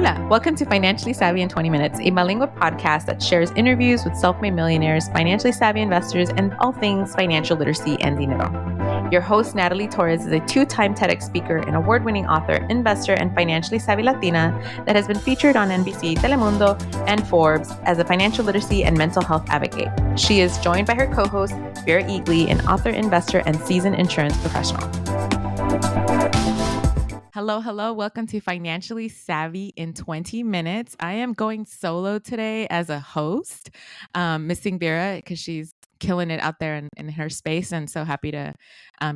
Hola, welcome to Financially Savvy in 20 Minutes, a bilingual podcast that shares interviews with self-made millionaires, financially savvy investors, and all things financial literacy and dinero. Your host, Natalie Torres, is a two-time TEDx speaker and award-winning author, investor, and financially savvy Latina that has been featured on NBC, Telemundo, and Forbes as a financial literacy and mental health advocate. She is joined by her co-host, Vera Eatley, an author, investor, and seasoned insurance professional. Hello. Welcome to Financially Savvy in 20 Minutes. I am going solo today as a host, missing Vera because she's killing it out there in her space, and so happy to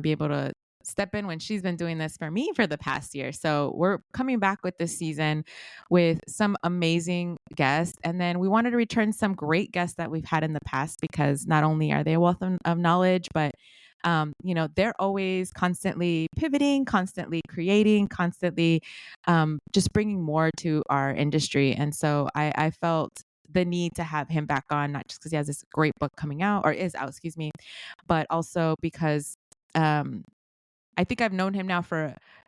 be able to step in when she's been doing this for me for the past year. So we're coming back with this season with some amazing guests, and then we wanted to return some great guests that we've had in the past because not only are they a wealth of knowledge, but they're always constantly pivoting, constantly creating, constantly just bringing more to our industry. And so I felt the need to have him back on, not just because he has this great book coming out or is out, but also because I think I've known him now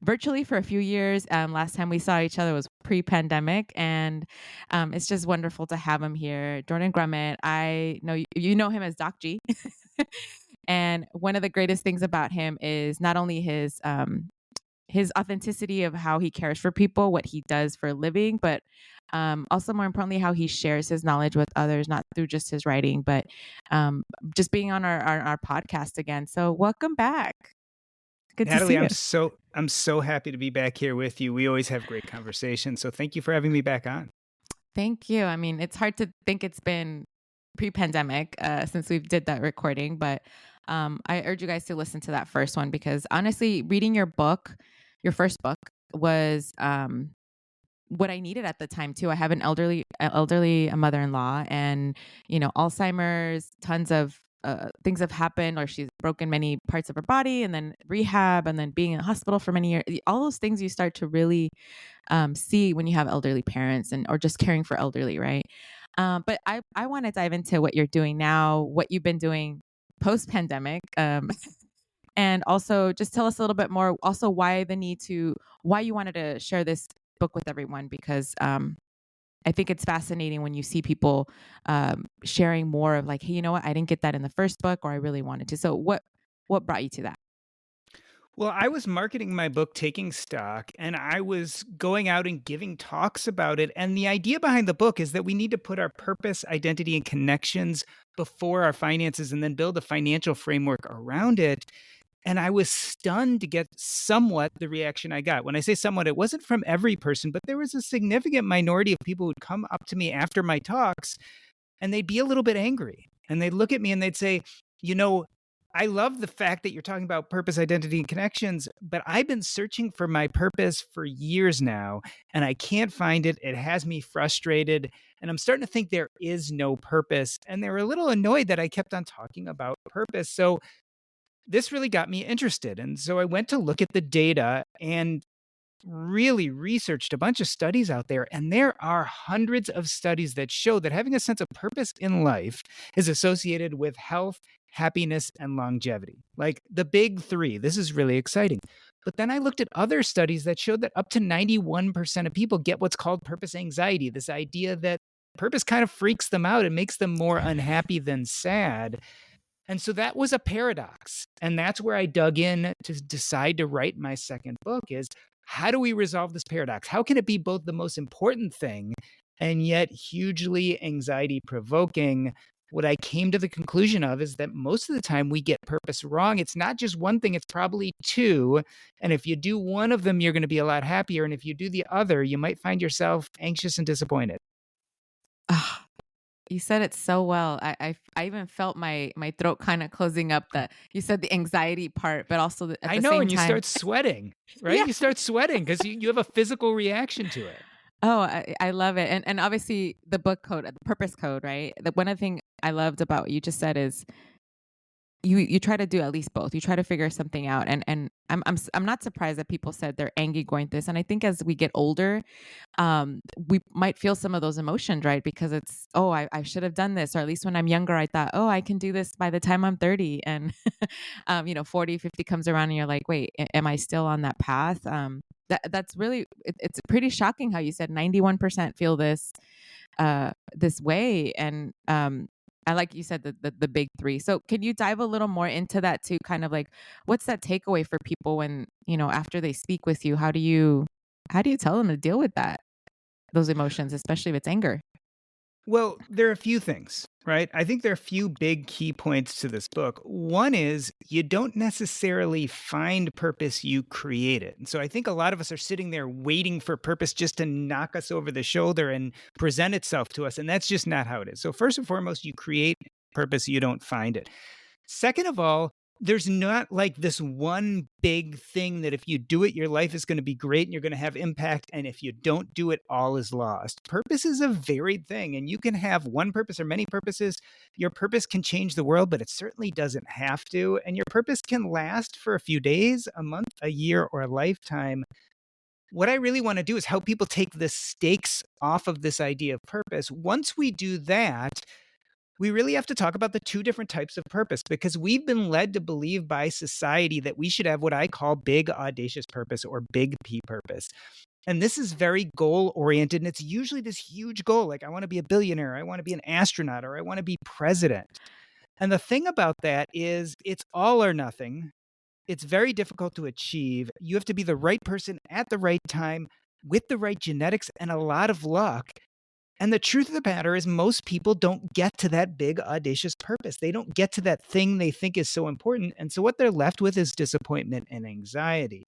virtually for a few years. Last time we saw each other was pre-pandemic, and it's just wonderful to have him here. Jordan Grumet, I know you know him as Doc G. And one of the greatest things about him is not only his authenticity of how he cares for people, what he does for a living, but also more importantly, how he shares his knowledge with others, not through just his writing, but just being on our podcast again. So welcome back. Good Natalie, to see you. I'm so happy to be back here with you. We always have great conversations. So thank you for having me back on. Thank you. I mean, it's hard to think it's been pre-pandemic since we did that recording, but I urge you guys to listen to that first one because honestly, reading your first book was what I needed at the time too. I have an elderly mother-in-law, and Alzheimer's, tons of things have happened, or she's broken many parts of her body, and then rehab, and then being in the hospital for many years. All those things you start to really see when you have elderly parents or just caring for elderly, right? But I want to dive into what you're doing now, what you've been doing post-pandemic, and also just tell us a little bit more. Also, why you wanted to share this book with everyone, because I think it's fascinating when you see people sharing more of like, hey, you know what? I didn't get that in the first book, or I really wanted to. So what brought you to that? Well, I was marketing my book, Taking Stock, and I was going out and giving talks about it. And the idea behind the book is that we need to put our purpose, identity, and connections before our finances and then build a financial framework around it. And I was stunned to get somewhat the reaction I got. When I say somewhat, it wasn't from every person, but there was a significant minority of people who'd come up to me after my talks and they'd be a little bit angry. And they'd look at me and they'd say, I love the fact that you're talking about purpose, identity, and connections, but I've been searching for my purpose for years now, and I can't find it. It has me frustrated, and I'm starting to think there is no purpose. And they were a little annoyed that I kept on talking about purpose. So this really got me interested. And so I went to look at the data and really researched a bunch of studies out there. And there are hundreds of studies that show that having a sense of purpose in life is associated with health, happiness, and longevity. Like the big three. This is really exciting. But then I looked at other studies that showed that up to 91% of people get what's called purpose anxiety, this idea that purpose kind of freaks them out and makes them more unhappy than sad. And so that was a paradox. And that's where I dug in to decide to write my second book is how do we resolve this paradox? How can it be both the most important thing and yet hugely anxiety provoking? What I came to the conclusion of is that most of the time we get purpose wrong. It's not just one thing, it's probably two. And if you do one of them, you're going to be a lot happier. And if you do the other, you might find yourself anxious and disappointed. You said it so well. I even felt my throat kind of closing up. That you said the anxiety part, but also at the same time, and you start sweating, right? Yeah. You start sweating because you have a physical reaction to it. Oh, I love it. And obviously the book code, the purpose code, right? One of the things I loved about what you just said is you try to do at least both. You try to figure something out, and I'm not surprised that people said they're angry going through this. And I think as we get older, we might feel some of those emotions, right? Because it's, oh, I should have done this, or at least when I'm younger, I thought, oh, I can do this by the time I'm 30, and 40, 50 comes around, and you're like, wait, am I still on that path? That's really, it's pretty shocking how you said 91% feel this way, and I like you said the big three. So can you dive a little more into that too? Kind of like, what's that takeaway for people when after they speak with you? How do you tell them to deal with those emotions, especially if it's anger? Well, there are a few things, right? I think there are a few big key points to this book. One is you don't necessarily find purpose, you create it. And so I think a lot of us are sitting there waiting for purpose just to knock us over the shoulder and present itself to us. And that's just not how it is. So, first and foremost, you create purpose, you don't find it. Second of all, there's not like this one big thing that if you do it, your life is going to be great and you're going to have impact. And if you don't do it, all is lost. Purpose is a varied thing, and you can have one purpose or many purposes. Your purpose can change the world, but it certainly doesn't have to. And your purpose can last for a few days, a month, a year, or a lifetime. What I really want to do is help people take the stakes off of this idea of purpose. Once we do that, we really have to talk about the two different types of purpose, because we've been led to believe by society that we should have what I call big, audacious purpose, or big P purpose. And this is very goal oriented. And it's usually this huge goal, like I want to be a billionaire, I want to be an astronaut, or I want to be president. And the thing about that is it's all or nothing. It's very difficult to achieve. You have to be the right person at the right time with the right genetics and a lot of luck. And the truth of the matter is, most people don't get to that big, audacious purpose. They don't get to that thing they think is so important. And so what they're left with is disappointment and anxiety.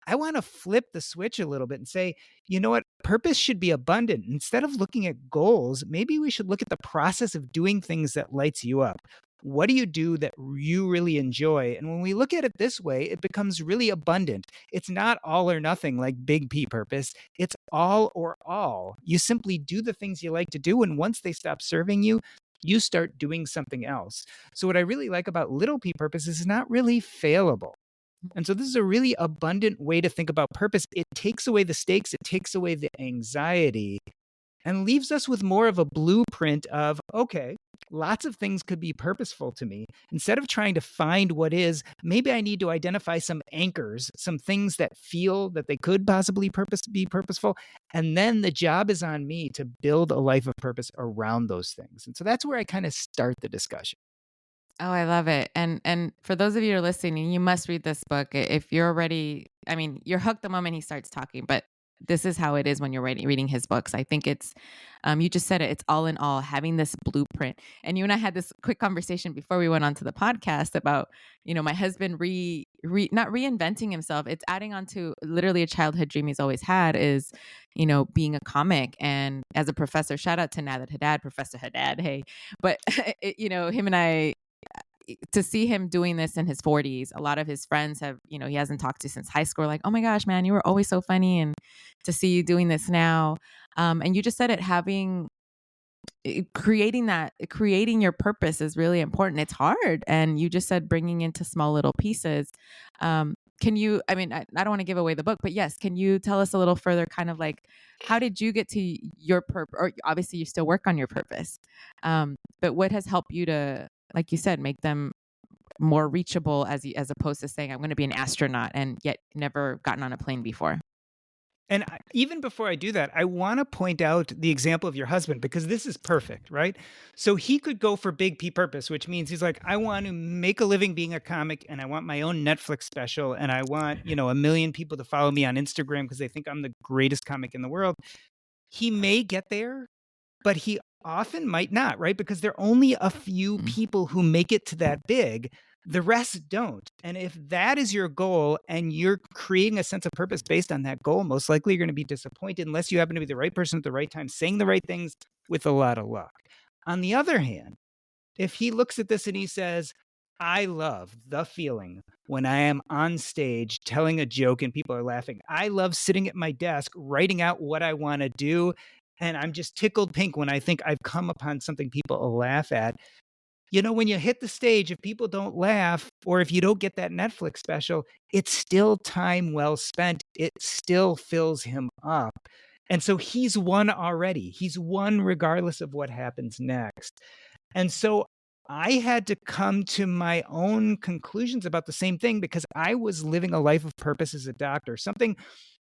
I want to flip the switch a little bit and say, you know what? Purpose should be abundant. Instead of looking at goals, maybe we should look at the process of doing things that lights you up. What do you do that you really enjoy? And when we look at it this way, it becomes really abundant. It's not all or nothing like big P purpose. It's all or all. You simply do the things you like to do. And once they stop serving you, you start doing something else. So, what I really like about little P purpose is it's not really failable. And so, this is a really abundant way to think about purpose. It takes away the stakes, it takes away the anxiety, and leaves us with more of a blueprint of, okay, lots of things could be purposeful to me. Instead of trying to find what is, maybe I need to identify some anchors, some things that feel that they could possibly be purposeful. And then the job is on me to build a life of purpose around those things. And so that's where I kind of start the discussion. Oh, I love it. And for those of you who are listening, you must read this book. If you're already, I mean, you're hooked the moment he starts talking, but this is how it is when you're reading his books. I think it's, you just said it, it's all in all, having this blueprint. And you and I had this quick conversation before we went on to the podcast about, my husband not reinventing himself. It's adding on to literally a childhood dream he's always had is, being a comic. And as a professor, shout out to Nadat Haddad, Professor Haddad. Hey, but him and I, to see him doing this in his 40s, a lot of his friends have, he hasn't talked to since high school, like, oh my gosh, man, you were always so funny. And to see you doing this now. And you just said it, creating your purpose is really important. It's hard. And you just said bringing into small little pieces. Can you, I mean, I don't want to give away the book, but yes, can you tell us a little further, kind of like, how did you get to your purpose? Or obviously you still work on your purpose. But what has helped you to, like you said, make them more reachable as opposed to saying, I'm going to be an astronaut and yet never gotten on a plane before? And even before I do that, I want to point out the example of your husband, because this is perfect, right? So he could go for big P purpose, which means he's like, I want to make a living being a comic, and I want my own Netflix special, and I want, 1 million people to follow me on Instagram because they think I'm the greatest comic in the world. He may get there, but he often might not, right? Because there are only a few people who make it to that big. The rest don't. And if that is your goal and you're creating a sense of purpose based on that goal, most likely you're going to be disappointed unless you happen to be the right person at the right time, saying the right things with a lot of luck. On the other hand, if he looks at this and he says, I love the feeling when I am on stage telling a joke and people are laughing. I love sitting at my desk, writing out what I want to do. And I'm just tickled pink when I think I've come upon something people will laugh at. when you hit the stage, if people don't laugh or if you don't get that Netflix special, it's still time well spent. It still fills him up. And so he's won already. He's won regardless of what happens next. And so I had to come to my own conclusions about the same thing because I was living a life of purpose as a doctor, something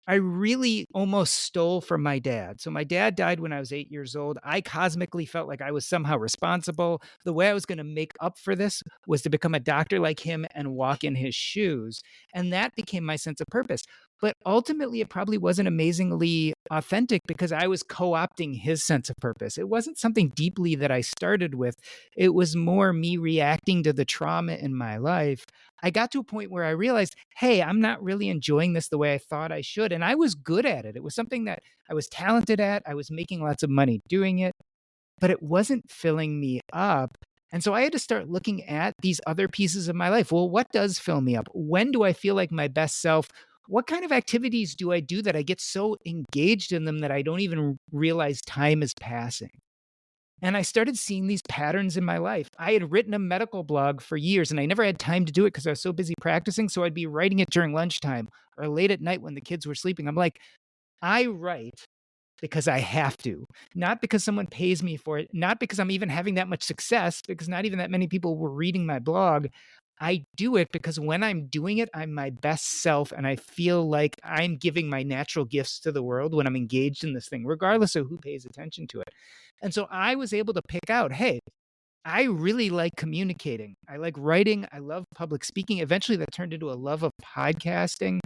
I really almost stole from my dad. So my dad died when I was 8 years old. I cosmically felt like I was somehow responsible. The way I was gonna make up for this was to become a doctor like him and walk in his shoes, and that became my sense of purpose. But ultimately, it probably wasn't amazingly authentic because I was co-opting his sense of purpose. It wasn't something deeply that I started with. It was more me reacting to the trauma in my life. I got to a point where I realized, hey, I'm not really enjoying this the way I thought I should. And I was good at it. It was something that I was talented at. I was making lots of money doing it, but it wasn't filling me up. And so I had to start looking at these other pieces of my life. Well, what does fill me up? When do I feel like my best self? What kind of activities do I do that I get so engaged in them that I don't even realize time is passing? And I started seeing these patterns in my life. I had written a medical blog for years and I never had time to do it because I was so busy practicing. So I'd be writing it during lunchtime or late at night when the kids were sleeping. I'm like, I write because I have to, not because someone pays me for it, not because I'm even having that much success, because not even that many people were reading my blog. I do it because when I'm doing it, I'm my best self and I feel like I'm giving my natural gifts to the world when I'm engaged in this thing, regardless of who pays attention to it. And so I was able to pick out, hey, I really like communicating. I like writing. I love public speaking. Eventually, that turned into a love of podcasting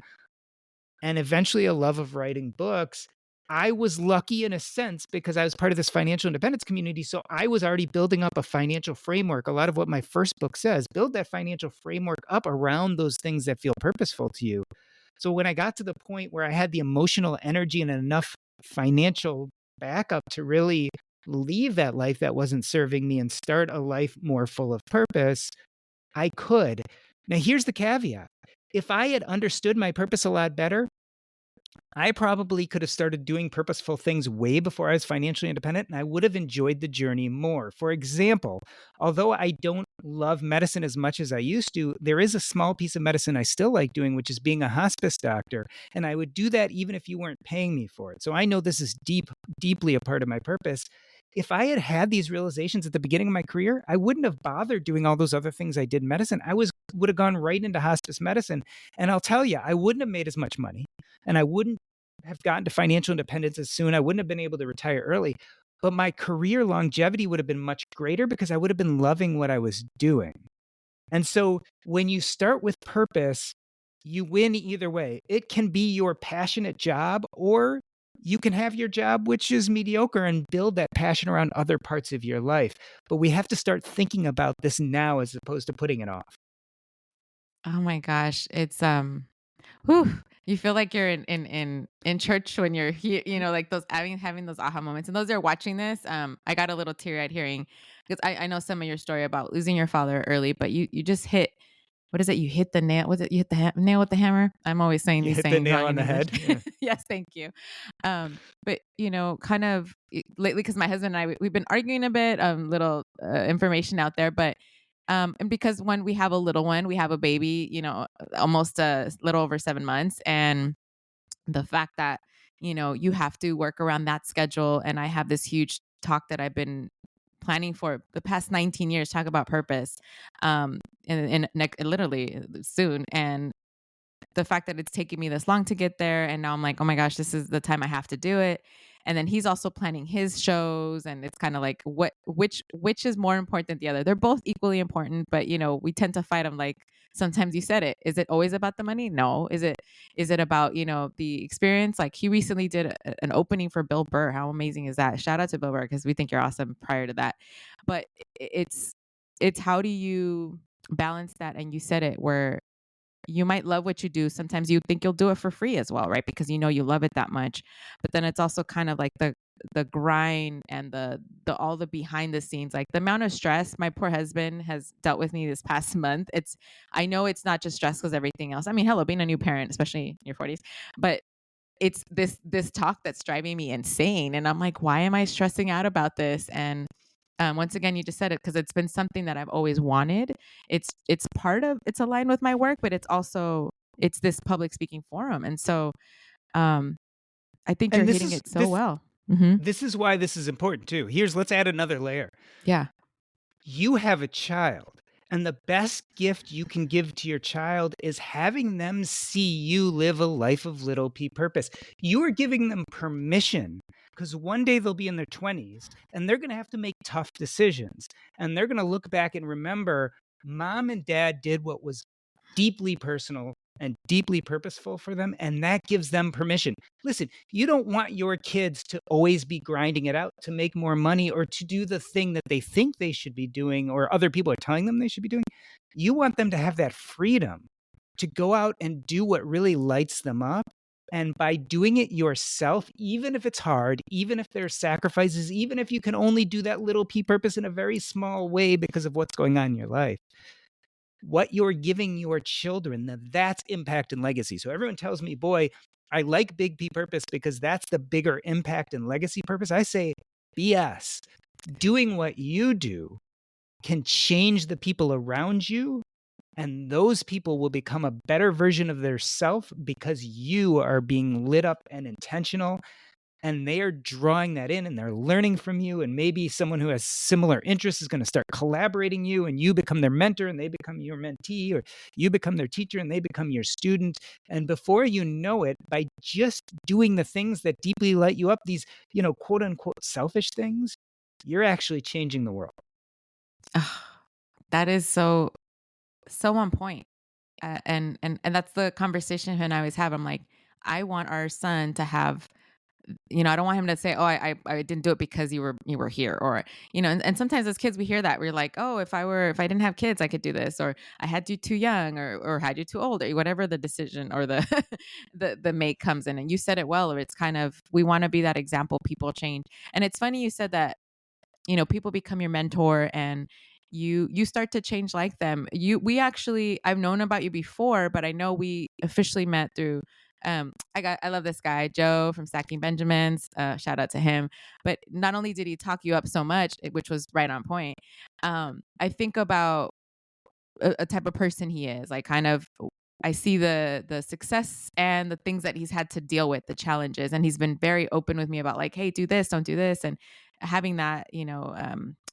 and eventually a love of writing books. I was lucky in a sense because I was part of this financial independence community. So I was already building up a financial framework. A lot of what my first book says, build that financial framework up around those things that feel purposeful to you. So when I got to the point where I had the emotional energy and enough financial backup to really leave that life that wasn't serving me and start a life more full of purpose, I could. Now, here's the caveat. If I had understood my purpose a lot better, I probably could have started doing purposeful things way before I was financially independent, and I would have enjoyed the journey more. For example, although I don't love medicine as much as I used to, there is a small piece of medicine I still like doing, which is being a hospice doctor. And I would do that even if you weren't paying me for it. So I know this is deeply a part of my purpose. If I had had these realizations at the beginning of my career, I wouldn't have bothered doing all those other things I did in medicine. Would have gone right into hospice medicine. And I'll tell you, I wouldn't have made as much money and I wouldn't have gotten to financial independence as soon. I wouldn't have been able to retire early, but my career longevity would have been much greater because I would have been loving what I was doing. And so when you start with purpose, you win either way. It can be your passionate job, or you can have your job, which is mediocre, and build that passion around other parts of your life. But we have to start thinking about this now as opposed to putting it off. Oh my gosh, it's whew, you feel like you're in church when you're here, like those having those aha moments. And those that are watching this, I got a little teary-eyed hearing because I know some of your story about losing your father early, but you just hit what is it? You hit the nail. Was it you hit the nail with the hammer? I'm always saying You these hit the sayings nail wrong on in the English. head. Yeah. Yes, thank you. But kind of lately, because my husband and I we've been arguing a bit. Little information out there, but and because when we have a little one, we have a baby, almost a little over 7 months, and the fact that you have to work around that schedule, and I have this huge talk that I've been planning for the past 19 years, talk about purpose, literally soon, and the fact that it's taking me this long to get there, and now I'm like, "Oh my gosh, this is the time I have to do it." And then he's also planning his shows, and it's kind of like which is more important than the other? They're both equally important, but we tend to fight. I'm like, sometimes you said it. Is it always about the money? No. Is it about, the experience? Like he recently did an opening for Bill Burr. How amazing is that? Shout out to Bill Burr because we think you're awesome prior to that. But it's how do you balance that? And you said it where you might love what you do. Sometimes you think you'll do it for free as well, right? Because you love it that much. But then it's also kind of like the grind and the all the behind the scenes, like the amount of stress my poor husband has dealt with me this past month. I know it's not just stress because everything else. I mean, hello, being a new parent, especially in your 40s, but it's this talk that's driving me insane. And I'm like, why am I stressing out about this? And Once again, you just said it because it's been something that I've always wanted. It's aligned with my work, but it's this public speaking forum, and so um, I think you're And hitting it so well. Hmm. this is why this is important too. Let's add another layer. Yeah. You have a child, and the best gift you can give to your child is having them see you live a life of little p purpose. You are giving them permission, because one day they'll be in their 20s and they're going to have to make tough decisions. And they're going to look back and remember mom and dad did what was deeply personal and deeply purposeful for them. And that gives them permission. Listen, you don't want your kids to always be grinding it out to make more money or to do the thing that they think they should be doing or other people are telling them they should be doing. You want them to have that freedom to go out and do what really lights them up. And by doing it yourself, even if it's hard, even if there's sacrifices, even if you can only do that little p purpose in a very small way because of what's going on in your life, what you're giving your children, that's impact and legacy. So everyone tells me, boy, I like big P purpose because that's the bigger impact and legacy purpose. I say, BS. Doing what you do can change the people around you, and those people will become a better version of their self because you are being lit up and intentional, and they are drawing that in and they're learning from you. And maybe someone who has similar interests is going to start collaborating you, and you become their mentor and they become your mentee, or you become their teacher and they become your student. And before you know it, by just doing the things that deeply light you up, these, quote unquote selfish things, you're actually changing the world. Ah, that is so on point. And that's the conversation him and I always have. I'm like, I want our son to have, I don't want him to say, "Oh, I didn't do it because you were here," or and sometimes as kids we hear that we're like, "Oh, if I didn't have kids, I could do this," or "I had you too young," or "had you too old," or whatever the decision or the the make comes in. And you said it well, or it's kind of we want to be that example. People change, and it's funny you said that people become your mentor and you start to change like them. I've known about you before, but I know we officially met through I love this guy Joe from Stacking Benjamins, shout out to him. But not only did he talk you up so much, which was right on point, I think about a type of person he is, like kind of I see the success and the things that he's had to deal with, the challenges, and he's been very open with me about like, hey, do this, don't do this, and having that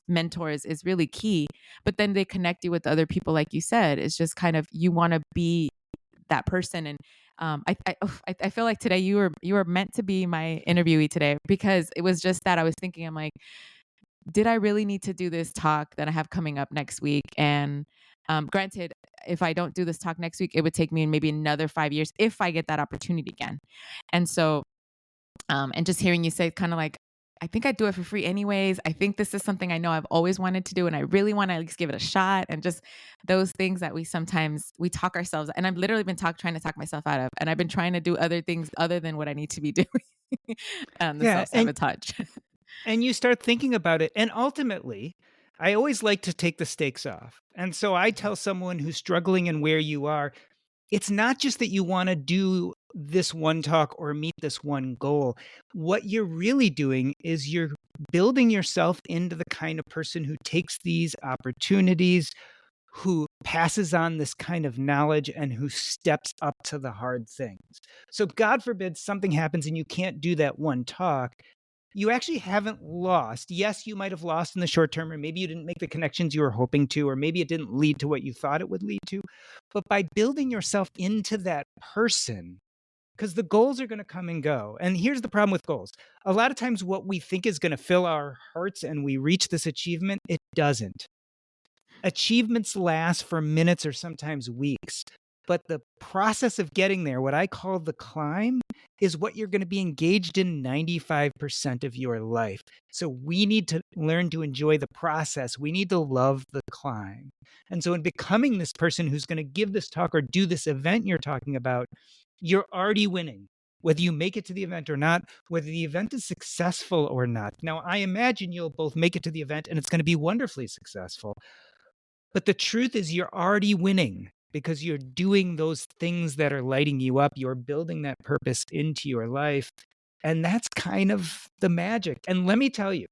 mentors is really key. But then they connect you with other people, like you said. It's just kind of you want to be that person. And I feel like today you were meant to be my interviewee today, because it was just that I was thinking, I'm like, did I really need to do this talk that I have coming up next week? And granted, if I don't do this talk next week, it would take me maybe another 5 years if I get that opportunity again. And so, and just hearing you say kind of like, I think I'd do it for free anyways. I think this is something I know I've always wanted to do, and I really want to at least give it a shot. And just those things that we talk ourselves, and I've literally been trying to talk myself out of, and I've been trying to do other things other than what I need to be doing. The Yeah. self sabotage. And you start thinking about it. And ultimately, I always like to take the stakes off. And so I tell someone who's struggling and where you are, it's not just that you want to do this one talk or meet this one goal. What you're really doing is you're building yourself into the kind of person who takes these opportunities, who passes on this kind of knowledge, and who steps up to the hard things. So, God forbid something happens and you can't do that one talk. You actually haven't lost. Yes, you might have lost in the short term, or maybe you didn't make the connections you were hoping to, or maybe it didn't lead to what you thought it would lead to. But by building yourself into that person, because the goals are going to come and go. And here's the problem with goals. A lot of times, what we think is going to fill our hearts and we reach this achievement, it doesn't. Achievements last for minutes or sometimes weeks. But the process of getting there, what I call the climb, is what you're going to be engaged in 95% of your life. So we need to learn to enjoy the process. We need to love the climb. And so in becoming this person who's going to give this talk or do this event you're talking about, you're already winning. Whether you make it to the event or not, whether the event is successful or not. Now, I imagine you'll both make it to the event and it's going to be wonderfully successful. But the truth is you're already winning because you're doing those things that are lighting you up. You're building that purpose into your life. And that's kind of the magic. And let me tell you,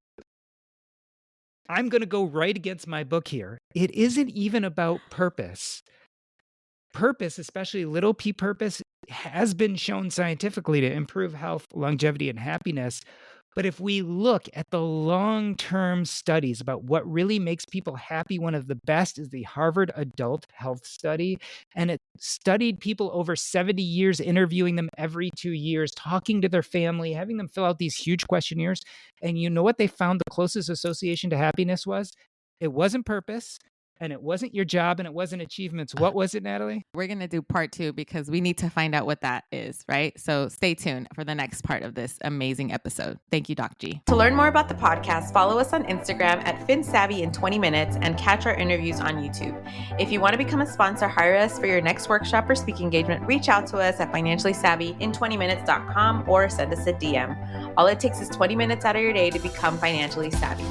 I'm going to go right against my book here. It isn't even about purpose. Purpose, especially little p purpose, has been shown scientifically to improve health, longevity, and happiness. But if we look at the long-term studies about what really makes people happy, one of the best is the Harvard Adult Health Study. And it studied people over 70 years, interviewing them every 2 years, talking to their family, having them fill out these huge questionnaires. And you know what they found the closest association to happiness was? It wasn't purpose, and it wasn't your job, and it wasn't achievements. What was it, Natalie? We're going to do part 2 because we need to find out what that is, right? So stay tuned for the next part of this amazing episode. Thank you, Doc G. To learn more about the podcast, follow us on Instagram at FinSavvy in 20 minutes and catch our interviews on YouTube. If you want to become a sponsor, hire us for your next workshop or speaking engagement, reach out to us at financiallysavvyin20minutes.com or send us a DM. All it takes is 20 minutes out of your day to become financially savvy.